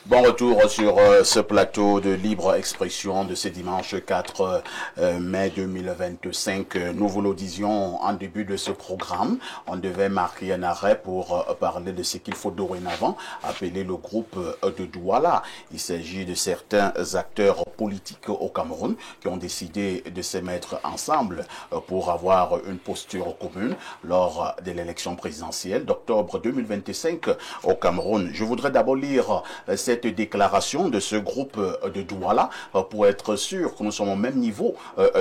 Bon retour sur ce plateau de libre expression de ce dimanche 4 mai 2025. Nous vous le disions en début de ce programme, on devait marquer un arrêt pour parler de ce qu'il faut dorénavant appeler le groupe de Douala. Il s'agit de certains acteurs politiques au Cameroun qui ont décidé de se mettre ensemble pour avoir une posture commune lors de l'élection présidentielle d'octobre 2025 au Cameroun. Je voudrais d'abord lire cette déclaration de ce groupe de Douala pour être sûr que nous sommes au même niveau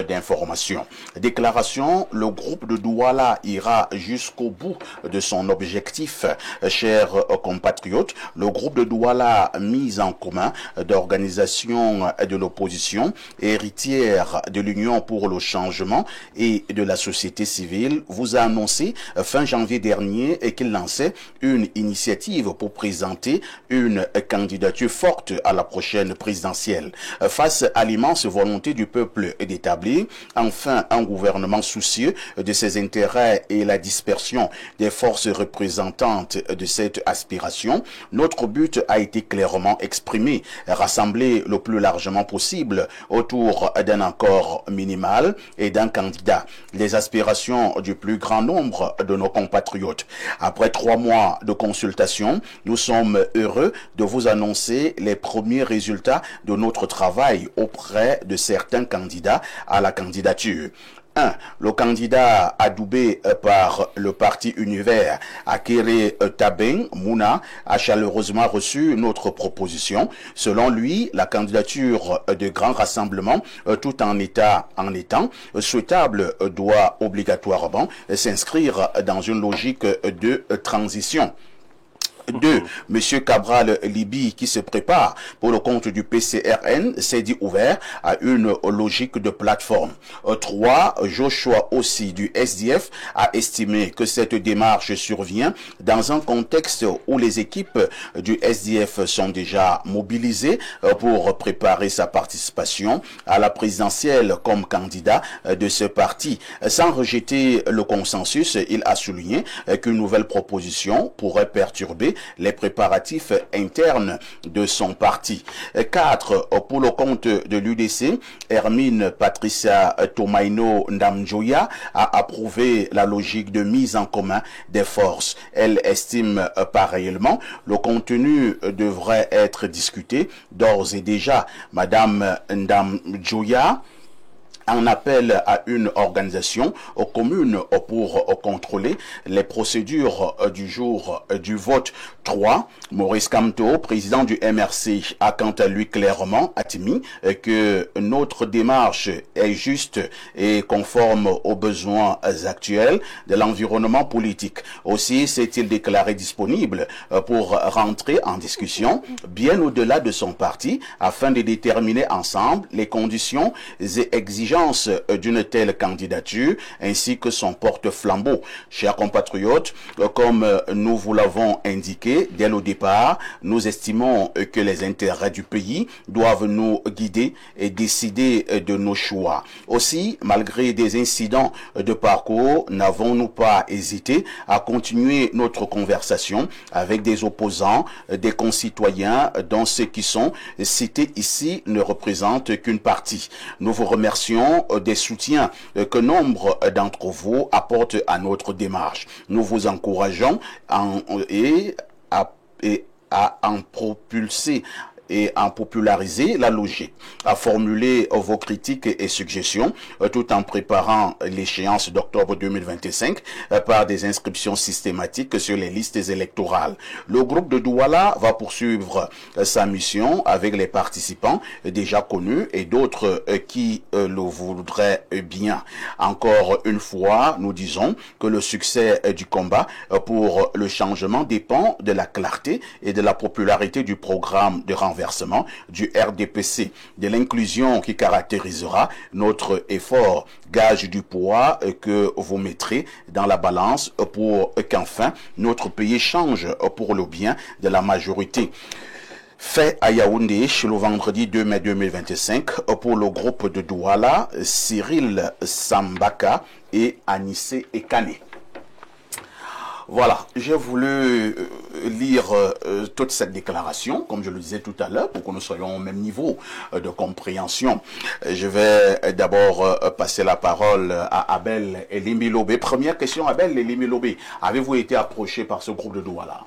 d'information. Déclaration, le groupe de Douala ira jusqu'au bout de son objectif, chers compatriotes. Le groupe de Douala, mis en commun d'organisations de l'opposition, héritière de l'Union pour le changement et de la société civile, vous a annoncé fin janvier dernier qu'il lançait une initiative pour présenter une candidature forte à la prochaine présidentielle. Face à l'immense volonté du peuple d'établir enfin un gouvernement soucieux de ses intérêts et la dispersion des forces représentantes de cette aspiration, notre but a été clairement exprimé, rassembler le plus largement possible autour d'un accord minimal et d'un candidat, les aspirations du plus grand nombre de nos compatriotes. Après 3 mois de consultation, nous sommes heureux de vous annoncer les premiers résultats de notre travail auprès de certains candidats à la candidature. 1. Le candidat adoubé par le parti Univers, Akere Tabeng Mouna, a chaleureusement reçu notre proposition. Selon lui, la candidature de grand rassemblement, tout en étant souhaitable, doit obligatoirement s'inscrire dans une logique de transition. 2. Monsieur Cabral Libi, qui se prépare pour le compte du PCRN, s'est dit ouvert à une logique de plateforme. 3. Joshua aussi du SDF a estimé que cette démarche survient dans un contexte où les équipes du SDF sont déjà mobilisées pour préparer sa participation à la présidentielle comme candidat de ce parti. Sans rejeter le consensus, il a souligné qu'une nouvelle proposition pourrait perturber les préparatifs internes de son parti. 4. Pour le compte de l'UDC, Hermine Patricia Tomaino Ndamjoya a approuvé la logique de mise en commun des forces. Elle estime pareillement le contenu devrait être discuté d'ores et déjà. Madame Ndamjoya en appelle à une organisation commune pour contrôler les procédures du jour du vote. 3. Maurice Kamto, président du MRC, a quant à lui clairement admis que notre démarche est juste et conforme aux besoins actuels de l'environnement politique. Aussi s'est-il déclaré disponible pour rentrer en discussion bien au-delà de son parti afin de déterminer ensemble les conditions et exigences d'une telle candidature ainsi que son porte-flambeau. Chers compatriotes, comme nous vous l'avons indiqué dès le départ, nous estimons que les intérêts du pays doivent nous guider et décider de nos choix. Aussi, malgré des incidents de parcours, n'avons-nous pas hésité à continuer notre conversation avec des opposants, des concitoyens dont ceux qui sont cités ici ne représentent qu'une partie. Nous vous remercions des soutiens que nombre d'entre vous apportent à notre démarche. Nous vous encourageons à en propulser et en populariser la logique, à formuler vos critiques et suggestions tout en préparant l'échéance d'octobre 2025 par des inscriptions systématiques sur les listes électorales. Le groupe de Douala va poursuivre sa mission avec les participants déjà connus et d'autres qui le voudraient bien. Encore une fois, nous disons que le succès du combat pour le changement dépend de la clarté et de la popularité du programme de renversement du RDPC, de l'inclusion qui caractérisera notre effort, gage du poids que vous mettrez dans la balance pour qu'enfin notre pays change pour le bien de la majorité. Fait à Yaoundé le vendredi 2 mai 2025 pour le groupe de Douala, Cyril Sambaka et Anissé Ekane. Voilà, j'ai voulu lire toute cette déclaration, comme je le disais tout à l'heure, pour que nous soyons au même niveau de compréhension. Je vais d'abord passer la parole à Abel Elimilobé. Première question, Abel Elimilobé. Avez-vous été approché par ce groupe de Douala?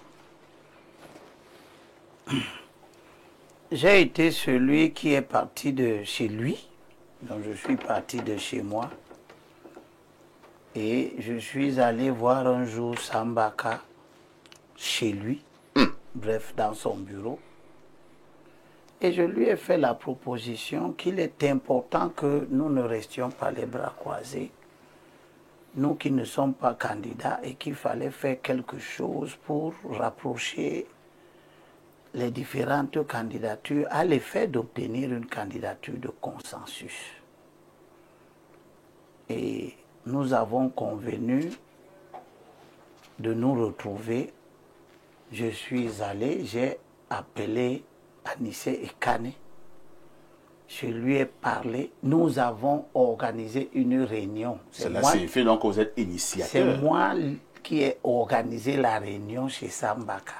J'ai été celui qui est parti de chez lui, donc je suis parti de chez moi. Et je suis allé voir un jour Sambaka chez lui, bref, dans son bureau. Et je lui ai fait la proposition qu'il est important que nous ne restions pas les bras croisés, nous qui ne sommes pas candidats, et qu'il fallait faire quelque chose pour rapprocher les différentes candidatures à l'effet d'obtenir une candidature de consensus. Et nous avons convenu de nous retrouver. Je suis allé, j'ai appelé Anissé Ekane. Je lui ai parlé. Nous avons organisé une réunion. Cela signifie donc que vous êtes initiateur. C'est moi qui ai organisé la réunion chez Sambaka.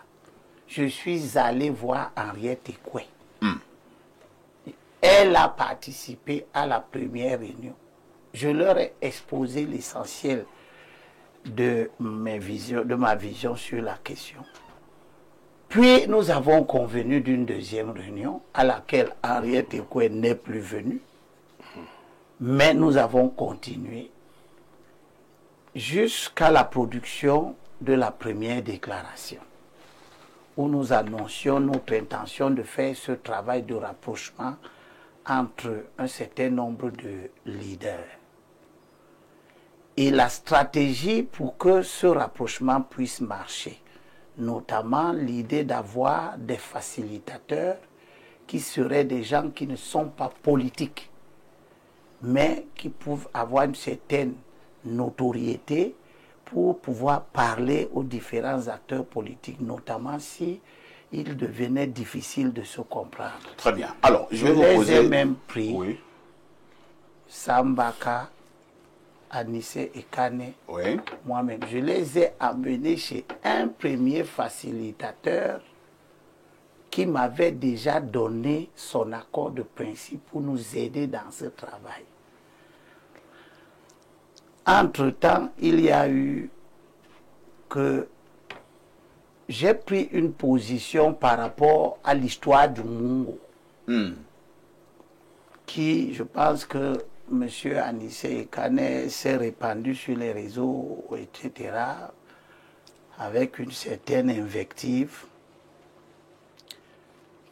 Je suis allé voir Henriette Ekwe. Elle a participé à la première réunion. Je leur ai exposé l'essentiel de ma vision sur la question. Puis nous avons convenu d'une deuxième réunion à laquelle Henriette Ekwe n'est plus venue. Mais nous avons continué jusqu'à la production de la première déclaration, où nous annoncions notre intention de faire ce travail de rapprochement entre un certain nombre de leaders. Et la stratégie pour que ce rapprochement puisse marcher, notamment l'idée d'avoir des facilitateurs qui seraient des gens qui ne sont pas politiques, mais qui peuvent avoir une certaine notoriété pour pouvoir parler aux différents acteurs politiques, notamment si il devenait difficile de se comprendre. Très bien. Alors, je vais vous poser... les ai même pris. Oui. Sambaka, Anissé Ekane, Oui. moi-même. Je les ai amenés chez un premier facilitateur qui m'avait déjà donné son accord de principe pour nous aider dans ce travail. Entre-temps, il y a eu que j'ai pris une position par rapport à l'histoire du Mungo, qui, je pense que M. Anissé Ekane s'est répandu sur les réseaux, etc., avec une certaine invective.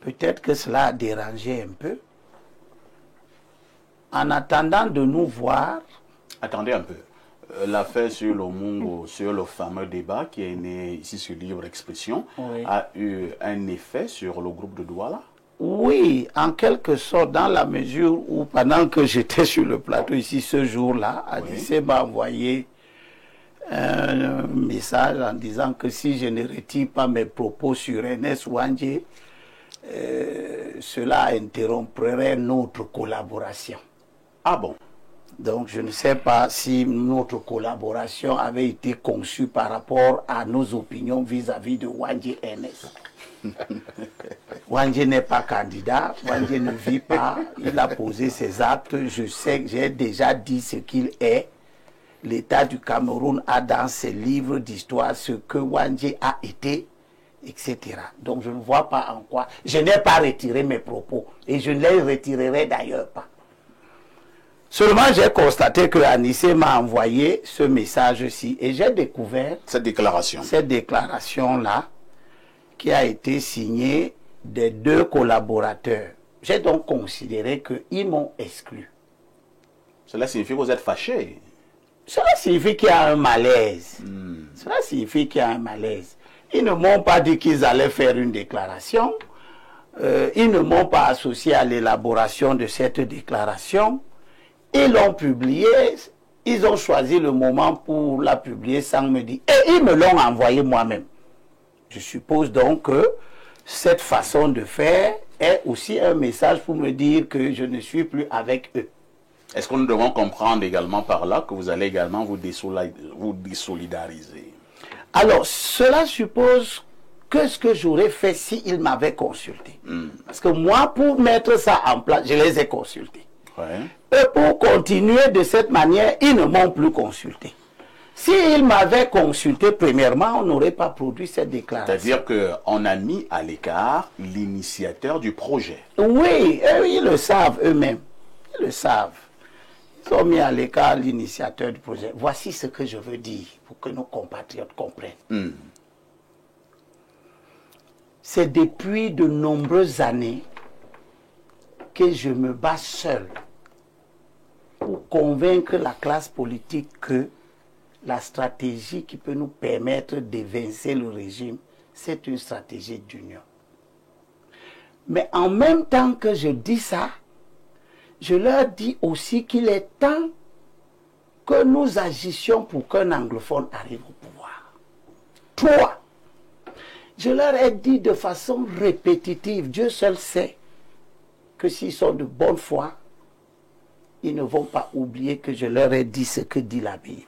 Peut-être que cela a dérangé un peu. En attendant de nous voir... Attendez un peu. L'affaire sur le Mungo, sur le fameux débat qui est né ici sur Libre Expression, oui, a eu un effet sur le groupe de Douala? Oui, en quelque sorte, dans la mesure où pendant que j'étais sur le plateau ici ce jour-là, Anissé m'a envoyé un message en disant que si je ne retire pas mes propos sur Ernest Ouandjé, cela interromprait notre collaboration. Ah bon? Donc je ne sais pas si notre collaboration avait été conçue par rapport à nos opinions vis-à-vis de Ouandjé Ernest. Ouandjé n'est pas candidat, Ouandjé ne vit pas, il a posé ses actes, je sais que j'ai déjà dit ce qu'il est. L'État du Cameroun a dans ses livres d'histoire ce que Ouandjé a été, etc. Donc je ne vois pas en quoi. Je n'ai pas retiré mes propos et je ne les retirerai d'ailleurs pas. Seulement j'ai constaté que Anissé m'a envoyé ce message-ci et j'ai découvert cette déclaration-là qui a été signée des deux collaborateurs. J'ai donc considéré qu'ils m'ont exclu. Cela signifie que vous êtes fâché? Cela signifie qu'il y a un malaise. Cela signifie qu'il y a un malaise. Ils ne m'ont pas dit qu'ils allaient faire une déclaration. Ils ne m'ont pas associé à l'élaboration de cette déclaration. Ils l'ont publiée. Ils ont choisi le moment pour la publier sans me dire. Et ils me l'ont envoyé moi-même. Je suppose donc que cette façon de faire est aussi un message pour me dire que je ne suis plus avec eux. Est-ce que nous devons comprendre également par là que vous allez également vous désolidariser? Alors, cela suppose que ce que j'aurais fait s'il m'avait consulté. Parce que moi, pour mettre ça en place, je les ai consultés. Ouais. Et pour continuer de cette manière, ils ne m'ont plus consulté. S'ils m'avaient consulté, premièrement, on n'aurait pas produit cette déclaration. C'est-à-dire qu'on a mis à l'écart l'initiateur du projet. Oui, ils le savent eux-mêmes. Ils le savent. Ils ont mis à l'écart l'initiateur du projet. Voici ce que je veux dire pour que nos compatriotes comprennent. C'est depuis de nombreuses années que je me bats seul pour convaincre la classe politique que la stratégie qui peut nous permettre d'évincer le régime, c'est une stratégie d'union. Mais en même temps que je dis ça, je leur dis aussi qu'il est temps que nous agissions pour qu'un anglophone arrive au pouvoir. 3. Je leur ai dit de façon répétitive, Dieu seul sait que s'ils sont de bonne foi, ils ne vont pas oublier que je leur ai dit ce que dit la Bible.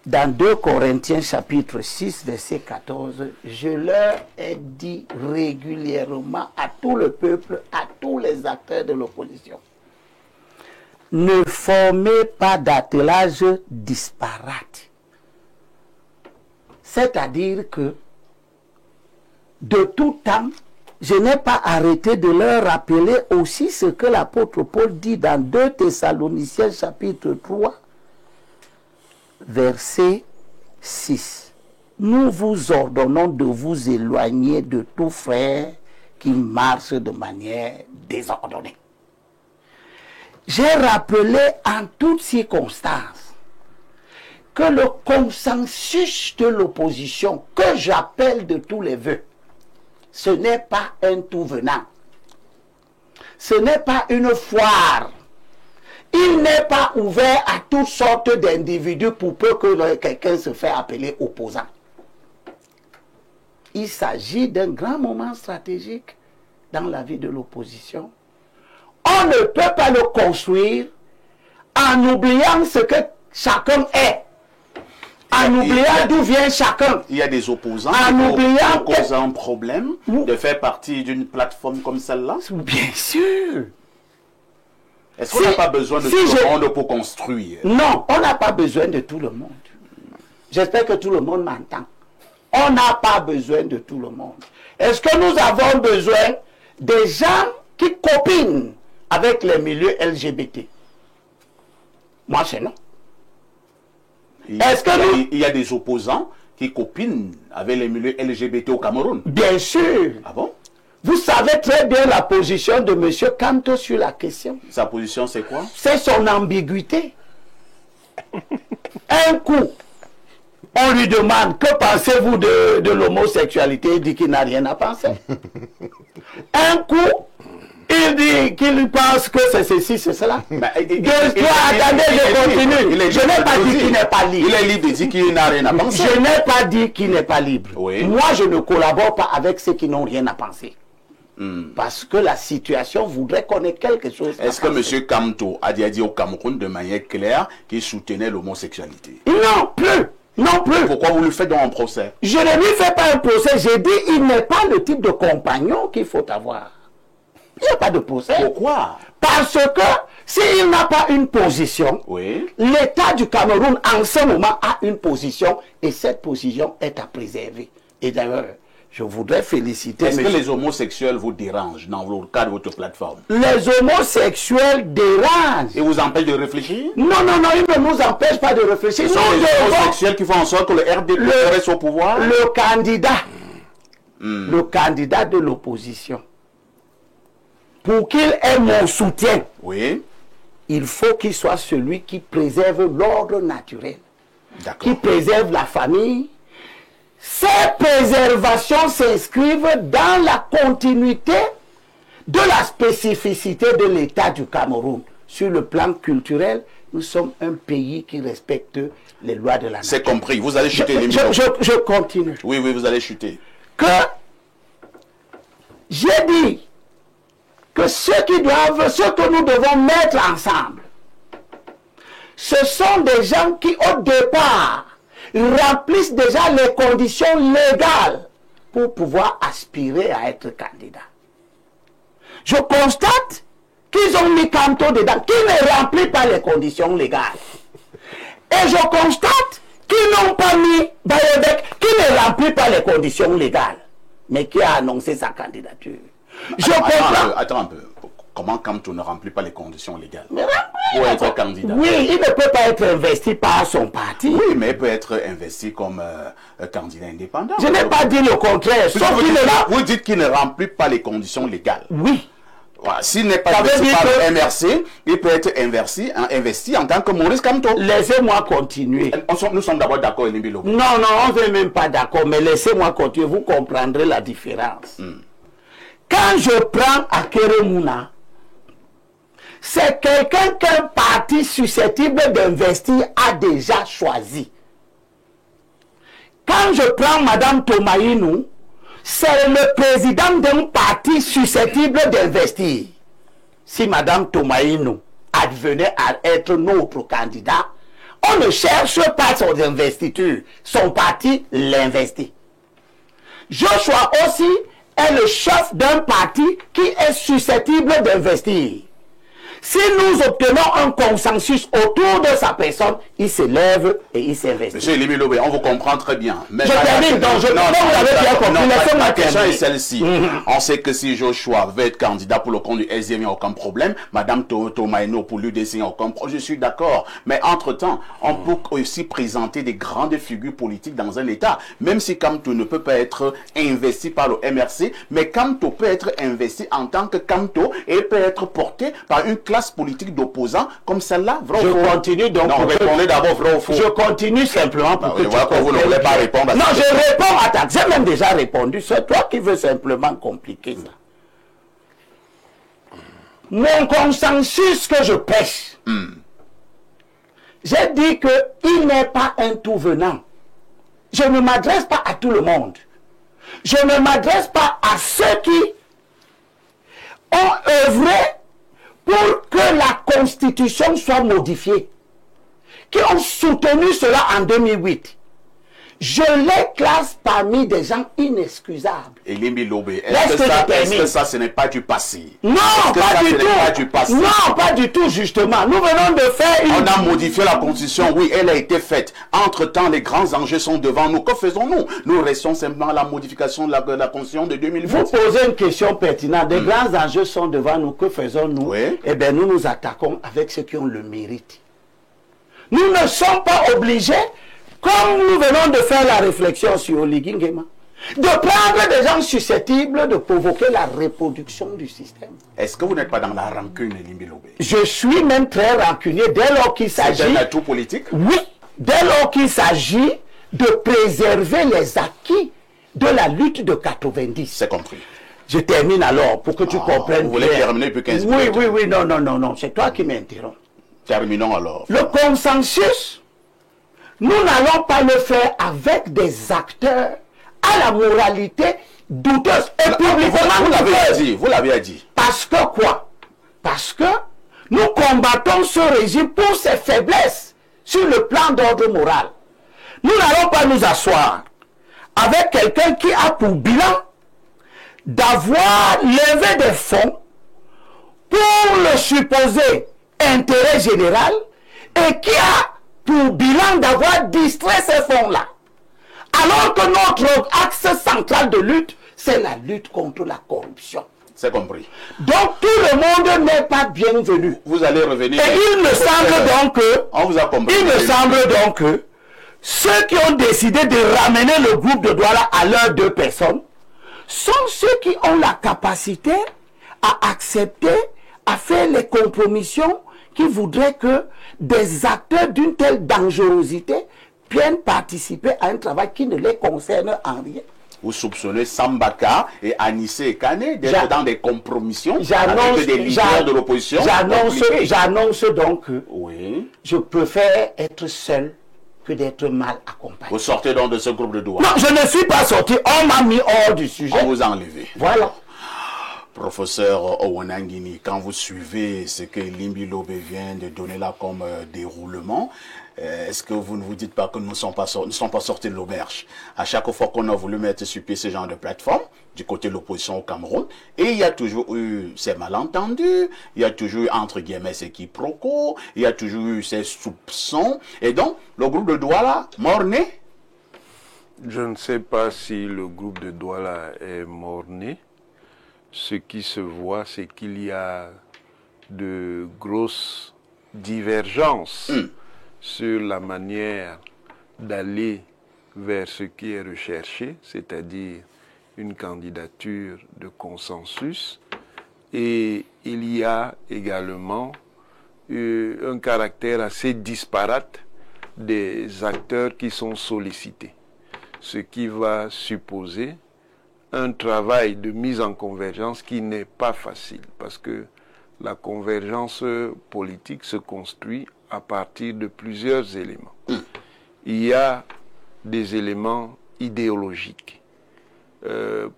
Dans 2 Corinthiens chapitre 6, verset 14, je leur ai dit régulièrement à tout le peuple, à tous les acteurs de l'opposition, ne formez pas d'attelage disparate. C'est-à-dire que de tout temps, je n'ai pas arrêté de leur rappeler aussi ce que l'apôtre Paul dit dans 2 Thessaloniciens chapitre 3, verset 6. Nous vous ordonnons de vous éloigner de tout frère qui marche de manière désordonnée. J'ai rappelé en toutes circonstances que le consensus de l'opposition, que j'appelle de tous les vœux, ce n'est pas un tout venant. Ce n'est pas une foire. Il n'est pas ouvert à toutes sortes d'individus pour peu que quelqu'un se fait appeler opposant. Il s'agit d'un grand moment stratégique dans la vie de l'opposition. On ne peut pas le construire en oubliant ce que chacun est. En oubliant d'où vient chacun. Il y a des opposants qui causent un problème de faire partie d'une plateforme comme celle-là. Bien sûr. Est-ce qu'on n'a pas besoin de tout le monde pour construire? Non, on n'a pas besoin de tout le monde. J'espère que tout le monde m'entend. On n'a pas besoin de tout le monde. Est-ce que nous avons besoin des gens qui copinent avec les milieux LGBT? Moi, c'est non. Il y a des opposants qui copinent avec les milieux LGBT au Cameroun. Bien sûr. Ah bon? Vous savez très bien la position de M. Kamto sur la question. Sa position, c'est quoi? C'est son ambiguïté. Un coup, on lui demande, que pensez-vous de l'homosexualité? Il dit qu'il n'a rien à penser. Un coup, il dit qu'il pense que c'est ceci, c'est cela. Attendez, je continue. Je n'ai pas dit qu'il n'est pas libre. Il est libre de dire qu'il n'a rien à penser. Je n'ai pas dit qu'il n'est pas libre. Oui. Moi, je ne collabore pas avec ceux qui n'ont rien à penser. Parce que la situation voudrait qu'on ait quelque chose. Est-ce que M. Kamto a dit au Cameroun de manière claire qu'il soutenait l'homosexualité? Non plus. Non plus. Pourquoi vous lui faites dans un procès? Je ne lui fais pas un procès. J'ai dit il n'est pas le type de compagnon qu'il faut avoir. Il n'y a pas de procès. Pourquoi? Parce que s'il n'a pas une position, oui, l'État du Cameroun en ce moment a une position et cette position est à préserver. Et d'ailleurs, je voudrais féliciter... Est-ce que les homosexuels vous dérangent dans le cadre de votre plateforme? Les homosexuels dérangent. Ils vous empêchent de réfléchir? Non, ils ne nous empêchent pas de réfléchir. Ce sont les homosexuels qui font en sorte que le RDP reste au pouvoir? Le candidat de l'opposition, pour qu'il ait mon soutien, oui, il faut qu'il soit celui qui préserve l'ordre naturel, qui préserve la famille. Ces préservations s'inscrivent dans la continuité de la spécificité de l'État du Cameroun. Sur le plan culturel, nous sommes un pays qui respecte les lois de la nature. C'est compris, vous allez chuter. Je continue. Oui, vous allez chuter. Que j'ai dit que ce que nous devons mettre ensemble, ce sont des gens qui, au départ, remplissent déjà les conditions légales pour pouvoir aspirer à être candidat. Je constate qu'ils ont mis Kamto dedans, qui ne remplit pas les conditions légales. Et je constate qu'ils n'ont pas mis Bayodek, qui ne remplit pas les conditions légales, mais qui a annoncé sa candidature. Attends un peu. Comment Kamto ne remplit pas les conditions légales pour être candidat? Oui, il ne peut pas être investi par son parti. Oui, mais il peut être investi comme candidat indépendant. Je n'ai pas dit le contraire. Vous dites qu'il ne remplit pas les conditions légales. Oui. Voilà. S'il n'est pas investi par le MRC, il peut être investi en tant que Maurice Kamto. Laissez-moi continuer. Nous sommes d'abord d'accord, Elimbi Lobé. Non, on n'est même pas d'accord, mais laissez-moi continuer, vous comprendrez la différence. Quand je prends Akeremouna, c'est quelqu'un qu'un parti susceptible d'investir a déjà choisi. Quand je prends Madame Tomaïnou, c'est le président d'un parti susceptible d'investir. Si Madame Tomaïnou advenait à être notre candidat, on ne cherche pas son investiture. Son parti l'investit. Joshua aussi est le chef d'un parti qui est susceptible d'investir. Si nous obtenons un consensus autour de sa personne, il se lève et il s'investit. Monsieur Elimbi Lobé, on vous comprend très bien. Mais je termine, donc vous l'avez bien compris. La question est celle-ci. On sait que si Joshua veut être candidat pour le compte du SDM, il n'y a aucun problème. Madame Tomaïno pour l'UDC, il n'y a aucun problème. Je suis d'accord. Mais entre-temps, on peut aussi présenter des grandes figures politiques dans un État. Même si Kamto ne peut pas être investi par le MRC, mais Kamto peut être investi en tant que Kamto et peut être porté par une classe politique d'opposants comme celle-là. Je continue donc. Non, répondez d'abord vrai ou faux. Je continue simplement pour que tu voilà, vous ne voulez pas répondre. Non, je réponds à ta. J'ai même déjà répondu. C'est toi qui veux simplement compliquer ça. Mon consensus que je pêche, j'ai dit qu'il n'est pas un tout venant. Je ne m'adresse pas à tout le monde. Je ne m'adresse pas à ceux qui ont œuvré pour que la Constitution soit modifiée, qui ont soutenu cela en 2008. Je les classe parmi des gens inexcusables. Elimbi Lobé, est-ce que ça, ce n'est pas du passé? Non, pas du tout. Non, pas du tout, justement. Nous venons de faire On a modifié la Constitution, oui, elle a été faite. Entre-temps, les grands enjeux sont devant nous. Que faisons-nous? Nous restons simplement à la modification de la Constitution de 2008. Vous posez une question pertinente. Des grands enjeux sont devant nous. Que faisons-nous? Oui. Eh bien, nous nous attaquons avec ceux qui ont le mérite. Nous ne sommes pas obligés, comme nous venons de faire la réflexion sur Oligui Nguema, de prendre des gens susceptibles de provoquer la reproduction du système. Est-ce que vous n'êtes pas dans la rancune, Elimbi Lobé? Je suis même très rancunier dès lors qu'il s'agit... C'est un atout politique? Oui, dès lors qu'il s'agit de préserver les acquis de la lutte de 90. C'est compris. Je termine alors pour que tu comprennes. Vous voulez terminer depuis 15 minutes? Oui, non, c'est toi qui m'interromps. Terminons alors. Le consensus, nous n'allons pas le faire avec des acteurs à la moralité douteuse. Et publiquement, vous l'avez dit. Parce que quoi? Parce que nous combattons ce régime pour ses faiblesses sur le plan d'ordre moral. Nous n'allons pas nous asseoir avec quelqu'un qui a pour bilan d'avoir levé des fonds pour le supposé intérêt général et qui a pour bilan d'avoir distrait ces fonds-là. Alors que notre axe central de lutte, c'est la lutte contre la corruption. C'est compris. Donc tout le monde n'est pas bienvenu. Vous allez revenir. Et il me semble donc que, on vous a compris. Il me semble donc que ceux qui ont décidé de ramener le groupe de Douala à leurs deux personnes sont ceux qui ont la capacité à accepter, à faire les compromissions qui voudraient que des acteurs d'une telle dangerosité viennent participer à un travail qui ne les concerne en rien. Vous soupçonnez Sambaka et Anissé Kane d'être dans des compromissions avec des leaders de l'opposition. J'annonce donc que oui, je préfère être seul que d'être mal accompagné. Vous sortez donc de ce groupe de Douala? Non, je ne suis pas sorti. On m'a mis hors du sujet. On vous a enlevé. Voilà. Professeur Owanangini, quand vous suivez ce que Limbi Lobe vient de donner là comme déroulement, est-ce que vous ne vous dites pas que nous ne sommes pas sortis de l'auberge? À chaque fois qu'on a voulu mettre sur pied ce genre de plateforme, du côté de l'opposition au Cameroun, et il y a toujours eu ces malentendus, il y a toujours eu entre guillemets ces quiproquos, il y a toujours eu ces soupçons, et donc le groupe de Douala, mort-né? Je ne sais pas si le groupe de Douala est mort-né. Ce qui se voit, c'est qu'il y a de grosses divergences sur la manière d'aller vers ce qui est recherché, c'est-à-dire une candidature de consensus. Et il y a également un caractère assez disparate des acteurs qui sont sollicités, ce qui va supposer un travail de mise en convergence qui n'est pas facile, parce que la convergence politique se construit à partir de plusieurs éléments. Il y a des éléments idéologiques.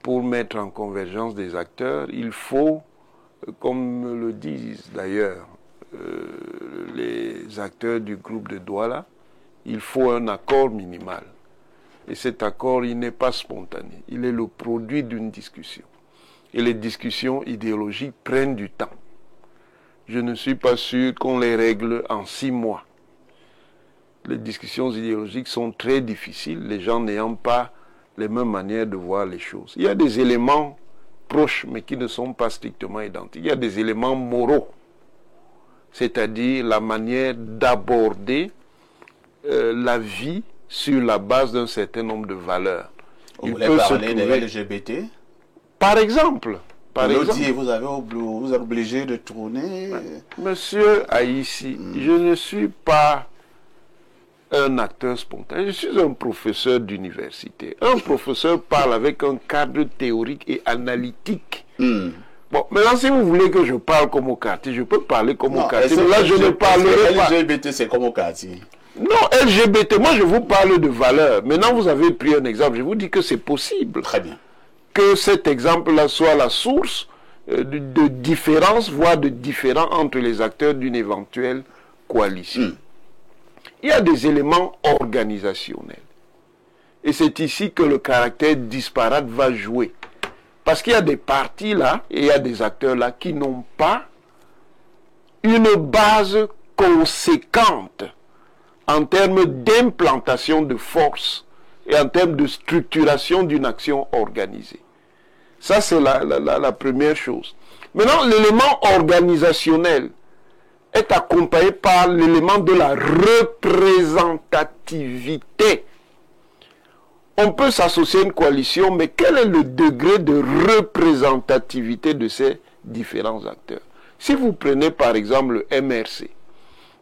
Pour mettre en convergence des acteurs, il faut, comme le disent d'ailleurs les acteurs du groupe de Douala, il faut un accord minimal. Et cet accord, il n'est pas spontané. Il est le produit d'une discussion. Et les discussions idéologiques prennent du temps. Je ne suis pas sûr qu'on les règle en 6 mois. Les discussions idéologiques sont très difficiles, les gens n'ayant pas les mêmes manières de voir les choses. Il y a des éléments proches, mais qui ne sont pas strictement identiques. Il y a des éléments moraux, c'est-à-dire la manière d'aborder la vie sur la base d'un certain nombre de valeurs. Vous voulez parler des LGBT? Par exemple. Vous êtes obligé de tourner. Monsieur Aïssi, je ne suis pas un acteur spontané, je suis un professeur d'université. Un professeur parle avec un cadre théorique et analytique. Bon, maintenant, si vous voulez que je parle comme au quartier, je peux parler comme au quartier, mais là, je ne parlerai pas. LGBT, c'est comme au quartier. Non, LGBT, moi je vous parle de valeurs. Maintenant, vous avez pris un exemple. Je vous dis que c'est possible. Très bien. Que cet exemple-là soit la source de différences, voire de différends entre les acteurs d'une éventuelle coalition. Il y a des éléments organisationnels. Et c'est ici que le caractère disparate va jouer. Parce qu'il y a des partis là, et il y a des acteurs là qui n'ont pas une base conséquente en termes d'implantation de force et en termes de structuration d'une action organisée. Ça, c'est la première chose. Maintenant, l'élément organisationnel est accompagné par l'élément de la représentativité. On peut s'associer à une coalition, mais quel est le degré de représentativité de ces différents acteurs? Si vous prenez par exemple le MRC,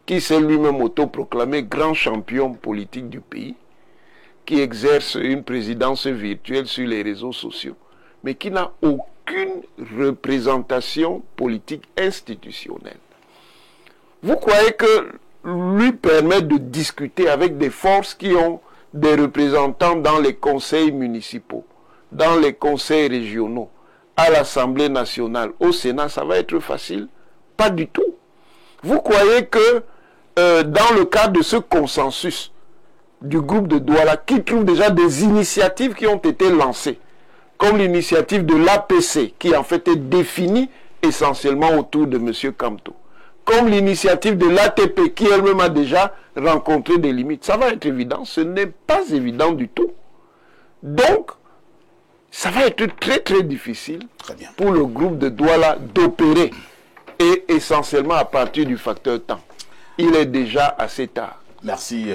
qui s'est lui-même autoproclamé grand champion politique du pays, qui exerce une présidence virtuelle sur les réseaux sociaux, mais qui n'a aucune représentation politique institutionnelle. Vous croyez que lui permettre de discuter avec des forces qui ont des représentants dans les conseils municipaux, dans les conseils régionaux, à l'Assemblée nationale, au Sénat, ça va être facile? Pas du tout. Vous croyez que dans le cadre de ce consensus du groupe de Douala, qui trouve déjà des initiatives qui ont été lancées, comme l'initiative de l'APC, qui en fait est définie essentiellement autour de M. Kamto, comme l'initiative de l'ATP, qui elle-même a déjà rencontré des limites, ça va être évident? Ce n'est pas évident du tout. Donc, ça va être très très difficile pour le groupe de Douala d'opérer, et essentiellement à partir du facteur temps. Il est déjà assez tard. Merci.